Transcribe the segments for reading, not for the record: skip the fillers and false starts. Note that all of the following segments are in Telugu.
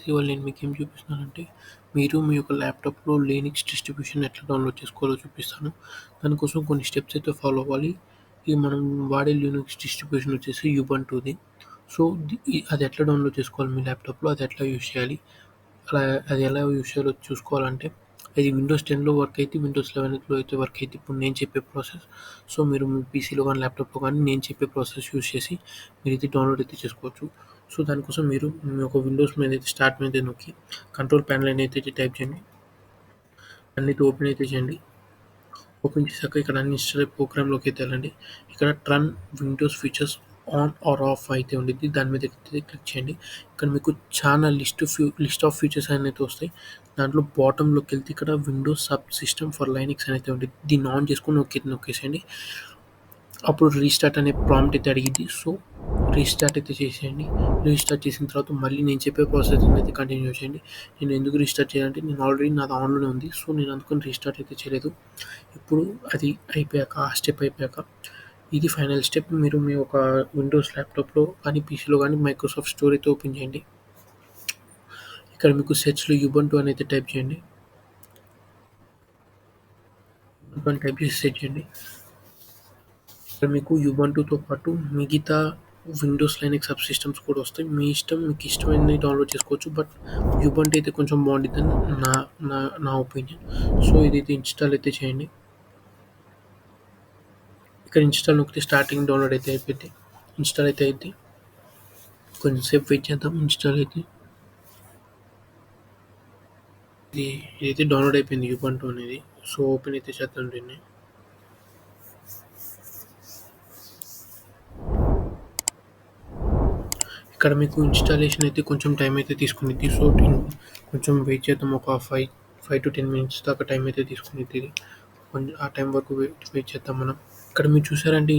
ఇవాళ నేను మీకేం చూపిస్తున్నానంటే, మీరు మీ యొక్క ల్యాప్‌టాప్‌లో లినక్స్ డిస్ట్రిబ్యూషన్ ఎట్లా డౌన్‌లోడ్ చేసుకోవాలో చూపిస్తాను. దానికోసం కొన్ని స్టెప్స్ అయితే ఫాలో అవ్వాలి. ఇది మనం వాడే లినక్స్ డిస్ట్రిబ్యూషన్ వచ్చేసి యుబంటూది. సో, అది ఎట్లా డౌన్‌లోడ్ చేసుకోవాలి మీ ల్యాప్‌టాప్‌లో, అది ఎట్లా యూజ్ చేయాలి, అలా అది ఎలా యూజ్ చేయాలో చూసుకోవాలంటే, అది విండోస్ 10లో వర్క్ అయితే, విండోస్ 11లో అయితే వర్క్ అయితే ఇప్పుడు నేను చెప్పే ప్రాసెస్. సో, మీరు మీ పీసీలో గానీ, ల్యాప్‌టాప్‌లో గానీ నేను చెప్పే ప్రాసెస్ యూజ్ చేసి మీరైతే డౌన్‌లోడ్ అయితే చేసుకోవచ్చు. సో, దానికోసం మీరు మీ యొక్క విండోస్ మీద అయితే స్టార్ట్ మీద నొక్కి కంట్రోల్ ప్యానెల్ అయితే టైప్ చేయండి. అన్నైతే ఓపెన్ అయితే చేయండి. ఓపెన్ చేశాక ఇక్కడ అన్ఇన్‌స్టాల్ ప్రోగ్రామ్‌లోకి అయితే వెళ్ళండి. ఇక్కడ turn windows features on or off అయితే ఉండిద్ది. దాని మీద అయితే క్లిక్ చేయండి. ఇక్కడ మీకు చాలా లిస్ట్ ఆఫ్ ఫీచర్స్ అయితే వస్తాయి. దాంట్లో బాటమ్‌లోకి వెళ్తే ఇక్కడ Windows sub system for Linux అని అయితే ఉండిద్ది. దీన్ని ఆన్ చేసుకొని నొక్కేసేయండి. అప్పుడు రీస్టార్ట్ అనే ప్రాంప్ట్ అయితే అడిగిద్ది. సో, రీస్టార్ట్ అయితే చేసేయండి. రీస్టార్ట్ చేసిన తర్వాత మళ్ళీ నేను చెప్పే ప్రాసెస్ అయితే కంటిన్యూ చేయండి. నేను ఎందుకు రీస్టార్ట్ చేయాలంటే నేను ఆల్రెడీ నాది ఆన్‌లోనే ఉంది. సో, నేను అందుకని రీస్టార్ట్ అయితే చేయలేదు. ఇప్పుడు అది అయిపోయాక, ఆ స్టెప్ అయిపోయాక, ఇది ఫైనల్ స్టెప్. మీరు మీ ఒక విండోస్ ల్యాప్‌టాప్‌లో కానీ, పీసీలో కానీ మైక్రోసాఫ్ట్ స్టోర్ అయితే ఓపెన్ చేయండి. ఇక్కడ మీకు సెర్చ్‌లో యుబంటు అని అయితే టైప్ చేయండి. యుబంటు అని టైప్ చేసి సెర్చ్ చేయండి. ఇక్కడ మీకు యుబంటుతో పాటు మిగతా విండోస్ లైనక్స్ సబ్ సిస్టమ్స్ కూడా వస్తాయి. మీ ఇష్టం, మీకు ఇష్టమైనవి డౌన్‌లోడ్ చేసుకోవచ్చు. బట్ యుబంటు అయితే కొంచెం బాగుండిద్దని నా నా నా ఒపీనియన్. సో, ఇదైతే ఇన్‌స్టాల్ అయితే చేయండి. ఇక్కడ ఇన్‌స్టాల్ నొక్కితే స్టార్టింగ్ డౌన్‌లోడ్ అయితే అయిపోద్ది. ఇన్‌స్టాల్ అయితే అయిద్ది. కొంచెం సేపు వెయిట్ చేద్దాం. ఇన్‌స్టాల్ అయితే ఇదైతే డౌన్‌లోడ్ అయిపోయింది యుబంటు అనేది. సో, ఓపెన్ అయితే చేద్దాం దీన్ని. ఇక్కడ మీకు ఇన్‌స్టాలేషన్ అయితే కొంచెం టైం అయితే తీసుకునిద్ది. సో, కొంచెం వెయిట్ చేద్దాం. ఒక 5 to 10 మినిట్స్ దాకా టైం అయితే తీసుకునిద్ది ఇది. కొంచెం ఆ టైం వరకు వెయిట్ చేద్దాం మనం. ఇక్కడ మీరు చూసారంటే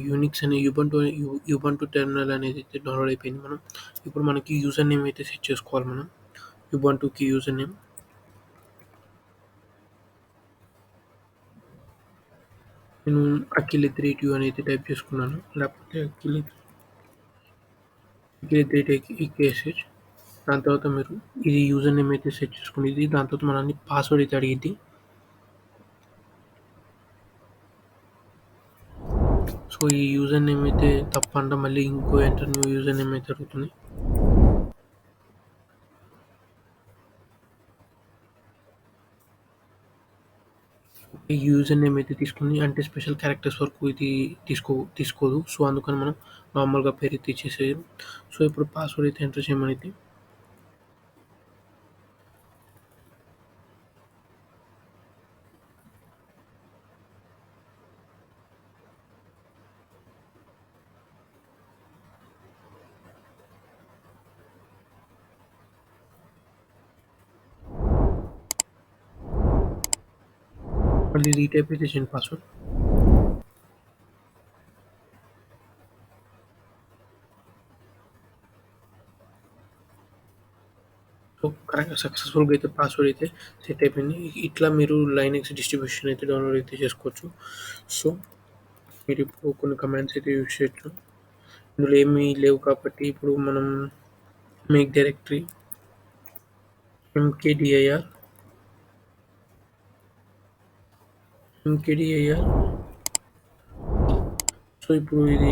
యూనిక్స్ అనే యుబంటు టెర్మినల్ అనేది అయితే డౌన్‌లోడ్ అయిపోయింది. ఇప్పుడు మనకి యూజర్ నేమ్ అయితే సెట్ చేసుకోవాలి మనం. యుబంటుకి యూజర్ నేమ్. నేను అఖిల్32 అని అయితే టైప్ చేసుకున్నాను. లేకపోతే అఖిల్38 దాని తర్వాత మీరు ఇది యూజర్ నేమ్ అయితే సెట్ చేసుకునేది. దాని తర్వాత మనల్ని పాస్వర్డ్ అయితే అడిగిద్ది. సో, ఈ యూజర్ నేమ్ అయితే తప్పంట, మళ్ళీ ఇంకో ఎంటర్ న్యూ యూజర్ నేమ్ అయితే అడుగుతుంది. ఈ యూజర్ నేమ్ అయితే తీసుకుంది. అంటే స్పెషల్ క్యారెక్టర్స్ వరకు ఇది తీసుకోదు. సో, అందుకని మనం నార్మల్‌గా పేరు అయితే ఇచ్చేసేయడం. సో, ఇప్పుడు పాస్వర్డ్ అయితే ఎంటర్ చేయమనిద్ది. మళ్ళీ రీటైప్ అయితే చేయండి పాస్వర్డ్. సో, కరెక్ట్‌గా సక్సెస్‌ఫుల్‌గా అయితే పాస్వర్డ్ అయితే సెట్ అయిపోయింది. ఇట్లా మీరు లైనక్స్ డిస్ట్రిబ్యూషన్ అయితే డౌన్‌లోడ్ అయితే చేసుకోవచ్చు. సో, మీరు ఇప్పుడు కొన్ని కమాండ్స్ అయితే యూజ్ చేయొచ్చు. ఇందులో ఏమీ లేవు కాబట్టి ఇప్పుడు మనం మేక్ డైరెక్టరీ mkdir సో, ఇప్పుడు ఇది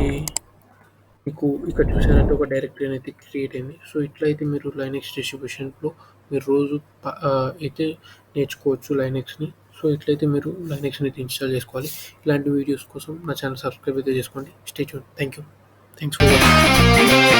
మీకు ఇక్కడ చూసారంటే ఒక డైరెక్టరీ అనేది క్రియేట్ అయింది. సో, ఇట్లయితే మీరు లైనక్స్ డిస్ట్రిబ్యూషన్‌లో మీరు రోజు అయితే నేర్చుకోవచ్చు లైనక్స్‌ని. సో, ఇట్లయితే మీరు లైనక్స్‌ని అయితే ఇన్‌స్టాల్ చేసుకోవాలి. ఇలాంటి వీడియోస్ కోసం నా ఛానల్ సబ్స్క్రైబ్ అయితే చేసుకోండి. Stay tuned. Thanks for watching.